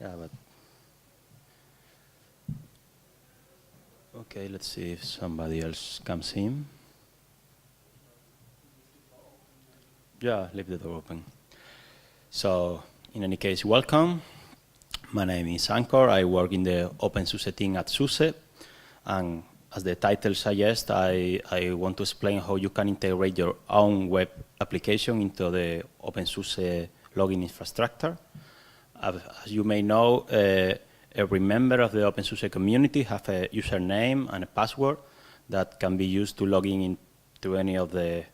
Yeah, but okay, let's see if somebody else comes in. Yeah, leave the door open. So, in any case, welcome. My name is Ancor. I work in the openSUSE team at SUSE. And as the title suggests, I want to explain how you can integrate your own web application into the openSUSE login infrastructure. As you may know, every member of the openSUSE community has a username and a password that can be used to log in into any of the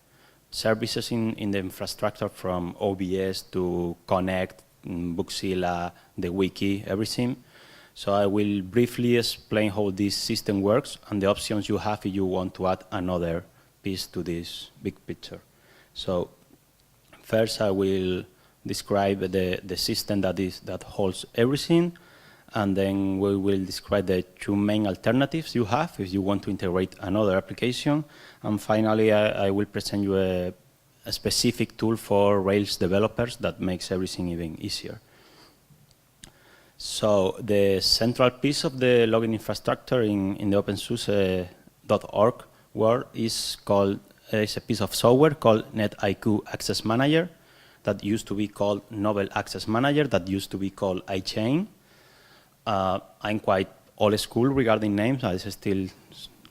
services in the infrastructure, from OBS to Connect, Bookzilla, the Wiki, everything. So I will briefly explain how this system works and the options you have if you want to add another piece to this big picture. So first I will describe the system that holds everything, and then we will describe the two main alternatives you have if you want to integrate another application. And finally, I will present you a specific tool for Rails developers that makes everything even easier. So the central piece of the login infrastructure in the openSUSE.org world is a piece of software called NetIQ Access Manager that used to be called Novel Access Manager, that used to be called iChain. I'm quite old school regarding names. I still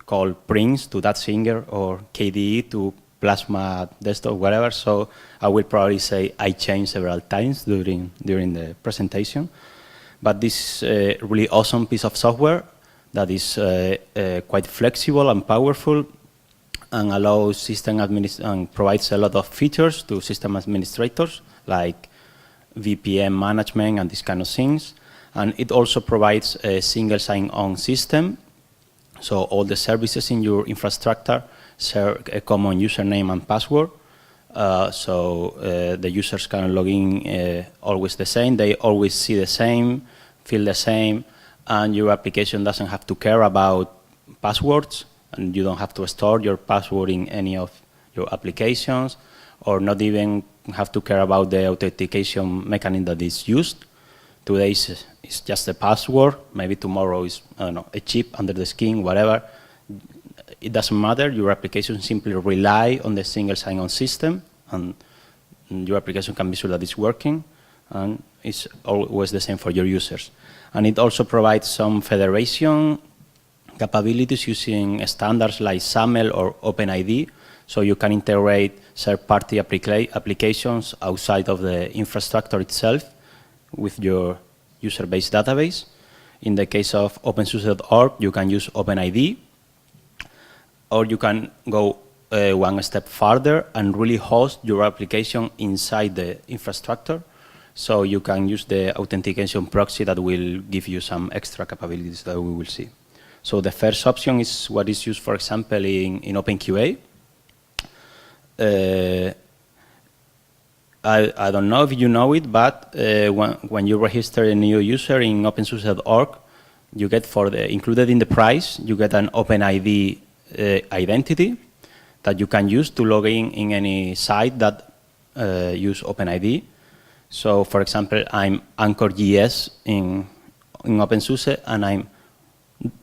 call Prince to that singer or KDE to Plasma Desktop, whatever. So I will probably say iChain several times during the presentation. But this really awesome piece of software that is quite flexible and powerful and allows system and provides a lot of features to system administrators like VPN management and these kind of things. And it also provides a single sign-on system. So all the services in your infrastructure share a common username and password. So the users can log in always the same. They always see the same, feel the same, and your application doesn't have to care about passwords, and you don't have to store your password in any of your applications, or not even have to care about the authentication mechanism that is used. Today it's just a password. Maybe tomorrow is, I don't know, a chip under the skin, whatever. It doesn't matter. Your application simply rely on the single sign-on system, and your application can be sure that it's working, and it's always the same for your users. And it also provides some federation capabilities using standards like SAML or OpenID, so you can integrate third-party applications outside of the infrastructure itself with your user-based database. In the case of openSUSE.org, you can use OpenID, or you can go one step further and really host your application inside the infrastructure. So you can use the authentication proxy that will give you some extra capabilities that we will see. So the first option is what is used, for example, in OpenQA. I don't know if you know it, but when you register a new user in openSUSE.org, you get included in the price, you get an OpenID identity that you can use to log in any site that use OpenID. So, for example, I'm Ancor GS in openSUSE, and I'm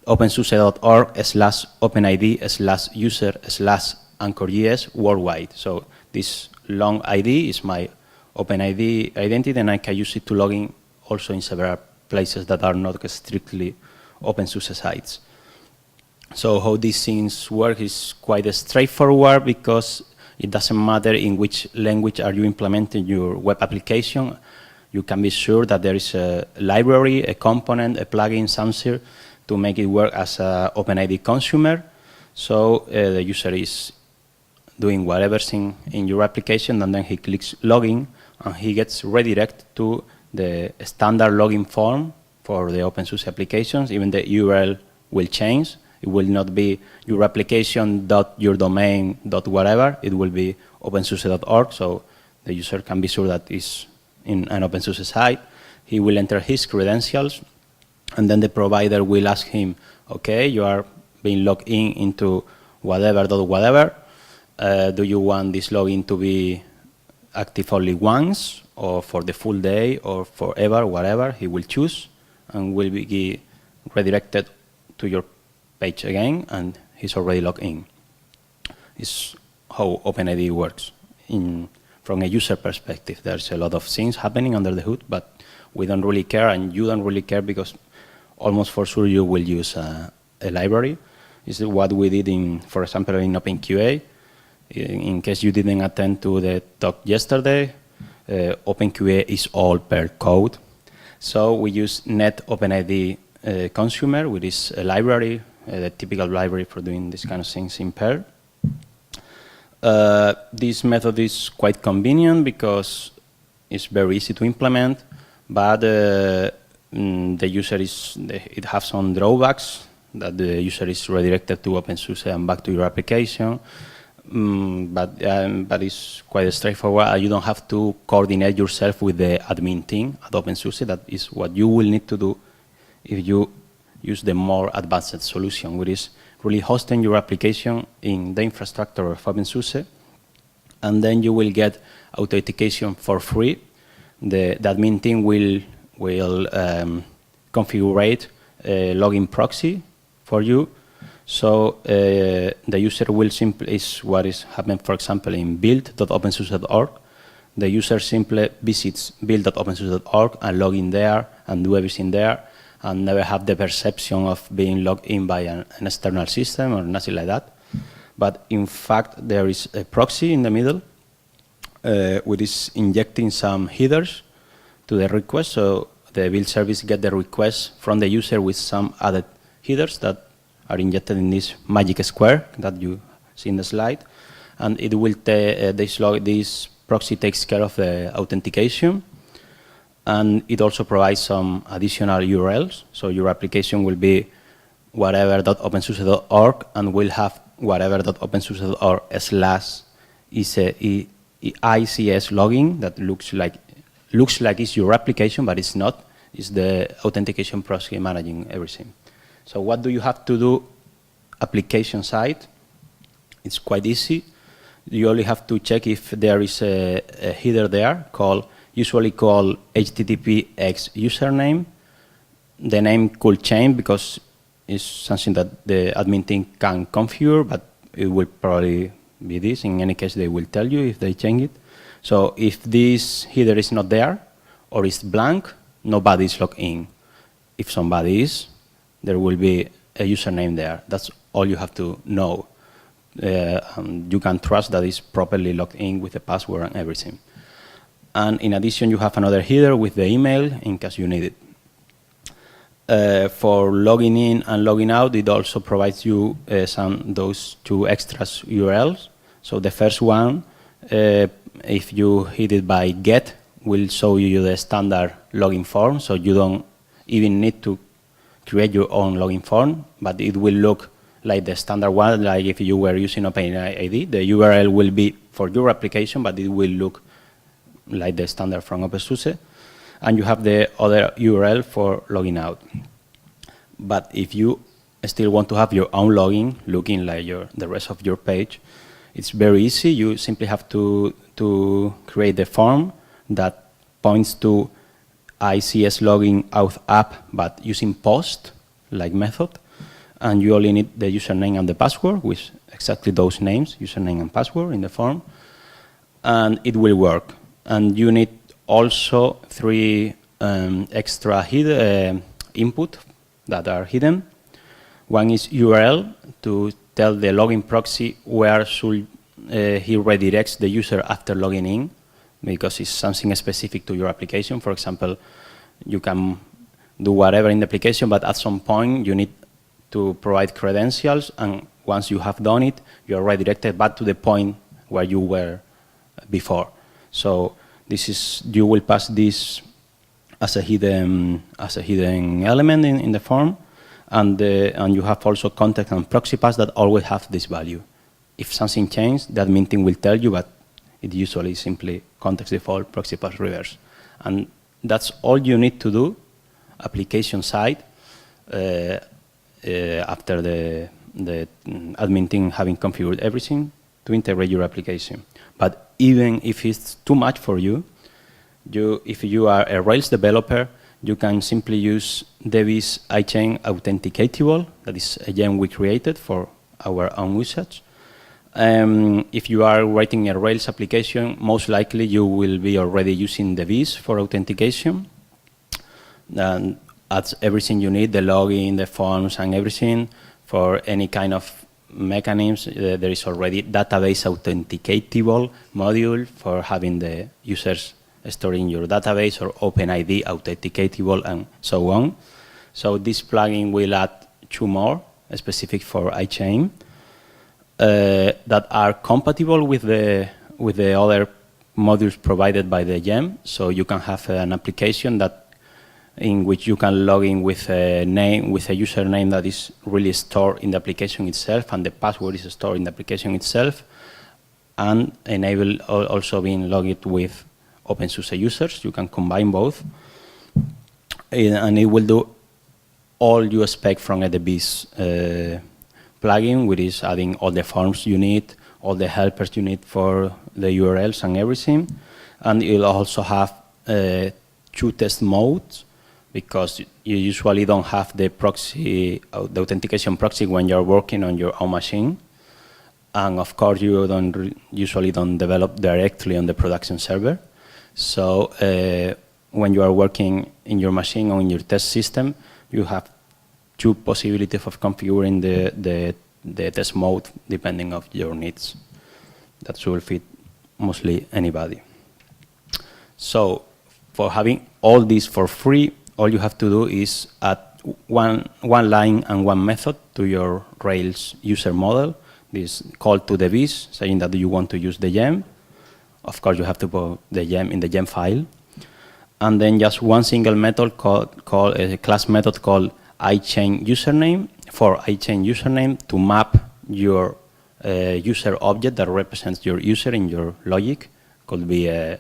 openSUSE.org/OpenID/user/AncorGS worldwide. So this long ID is my OpenID identity, and I can use it to log in also in several places that are not strictly openSUSE sites. So how these things work is quite straightforward, because it doesn't matter in which language are you implementing your web application. You can be sure that there is a library, a component, a plugin, something to make it work as an OpenID consumer. So the user is doing whatever thing in your application, and then he clicks login, and he gets redirected to the standard login form for the openSUSE applications. Even the URL will change. It will not be your application.yourdomain.whatever. It will be openSUSE.org, so the user can be sure that is in an openSUSE site. He will enter his credentials, and then the provider will ask him, okay, you are being logged in into whatever. Do you want this login to be active only once, or for the full day, or forever, whatever he will choose, and will be redirected to your page again, and he's already logged in. It's how OpenID works. From a user perspective, there's a lot of things happening under the hood, but we don't really care, and you don't really care because almost for sure you will use a library. This is what we did, for example, in OpenQA. In case you didn't attend to the talk yesterday, OpenQA is all Perl code. So we use NetOpenID consumer, which is a library, the typical library for doing this kind of things in Perl. This method is quite convenient because it's very easy to implement, but the user it has some drawbacks, that the user is redirected to openSUSE and back to your application. But it's quite straightforward. You don't have to coordinate yourself with the admin team at openSUSE. That is what you will need to do if you use the more advanced solution, which is really hosting your application in the infrastructure of openSUSE, and then you will get authentication for free. The admin team will configure a login proxy for you. So the user will simply, is what is happening, for example, in build.opensuse.org. The user simply visits build.opensuse.org and log in there and do everything there, and never have the perception of being logged in by an external system or nothing like that. But in fact, there is a proxy in the middle, which is injecting some headers to the request. So the build service get the request from the user with some added headers that are injected in this magic square that you see in the slide. And it will this proxy takes care of the authentication. And it also provides some additional URLs. So your application will be whatever.opensuse.org and will have whatever.opensuse.org/ICS login that looks like it's your application, but it's not. It's the authentication proxy managing everything. So what do you have to do application side? It's quite easy. You only have to check if there is a header there usually called HTTP X username. The name could change because it's something that the admin team can configure, but it will probably be this. In any case, they will tell you if they change it. So if this header is not there or is blank, nobody is logged in. If somebody is, there will be a username there. That's all you have to know. You can trust that it's properly logged in with the password and everything. And in addition, you have another header with the email in case you need it. For logging in and logging out, it also provides you those two extra URLs. So the first one, if you hit it by get, will show you the standard login form. So you don't even need to create your own login form, but it will look like the standard one, like if you were using OpenID. The URL will be for your application, but it will look like the standard from openSUSE. And you have the other URL for logging out. But if you still want to have your own login, looking like the rest of your page, it's very easy. You simply have to create the form that points to ICS login auth app, but using post like method. And you only need the username and the password with exactly those names, username and password in the form, and it will work. And you need also 3 extra input that are hidden. One is URL to tell the login proxy where should he redirects the user after logging in, because it's something specific to your application. For example, you can do whatever in the application, but at some point you need to provide credentials, and once you have done it, you are redirected back to the point where you were before. So you will pass this as a hidden element in the form, and you have also context and proxy pass that always have this value. If something changed, the admin team will tell you, but it usually simply context default proxy pass reverse, and that's all you need to do application side after the admin team having configured everything to integrate your application. But even if it's too much for you, If you are a Rails developer, you can simply use Devise iChain Authenticatable. That is a gem we created for our own usage. If you are writing a Rails application, most likely you will be already using Devise for authentication. And adds everything you need, the login, the forms, and everything. For any kind of mechanisms, there is already database authenticatable module for having the users stored in your database, or OpenID authenticatable, and so on. So this plugin will add 2 more specific for iChain that are compatible with the other modules provided by the gem. So you can have an application in which you can log in with a name, with a username that is really stored in the application itself, and the password is stored in the application itself, and enable also being logged with openSUSE users. You can combine both, and it will do all you expect from a Devise plugin, which is adding all the forms you need, all the helpers you need for the URLs and everything. And it will also have 2 test modes, because you usually don't have the proxy, the authentication proxy when you're working on your own machine. And of course, you usually don't develop directly on the production server. So when you are working in your machine or in your test system, you have 2 possibilities of configuring the test mode depending on your needs. That will fit mostly anybody. So for having all this for free, all you have to do is add one line and 1 method to your Rails user model. This call to Devise, saying that you want to use the gem. Of course, you have to put the gem in the gem file. And then just 1 single method called a class method called iChain username, for iChain username to map your user object that represents your user in your logic. Could be an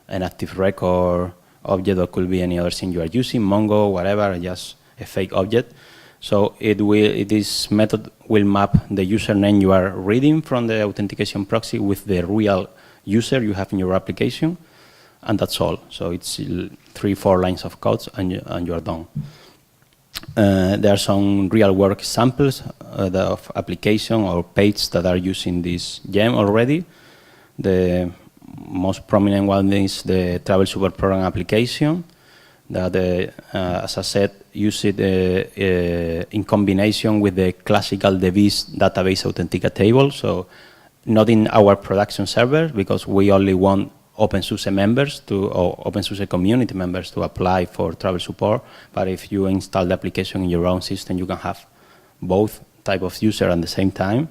active record object, or could be any other thing you are using, Mongo, whatever, just a fake object. So this method will map the username you are reading from the authentication proxy with the real user you have in your application, and that's all. So it's 3-4 lines of code, and you are done. There are some real-world examples of application or pages that are using this gem already. The most prominent one is the travel support program application that, as I said, use it in combination with the classical Devise database Authenticatable. So not in our production server, because we only want openSUSE members or openSUSE community members to apply for travel support. But if you install the application in your own system, you can have both type of user at the same time.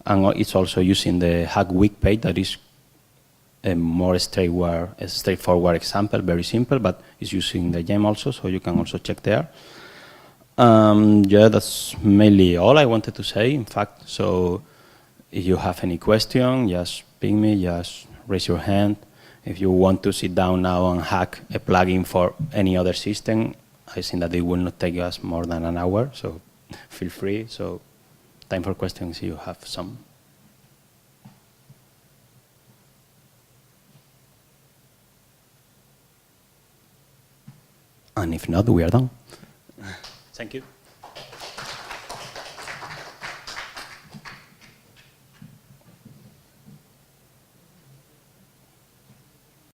And it's also using the Hack Week page that is a more straightforward example, very simple, but it's using the gem also, so you can also check there. Yeah, that's mainly all I wanted to say, in fact. So if you have any question, just ping me, just raise your hand. If you want to sit down now and hack a plugin for any other system, I think that it will not take us more than an hour, so feel free. So time for questions if you have some. And if not, we are done. Thank you.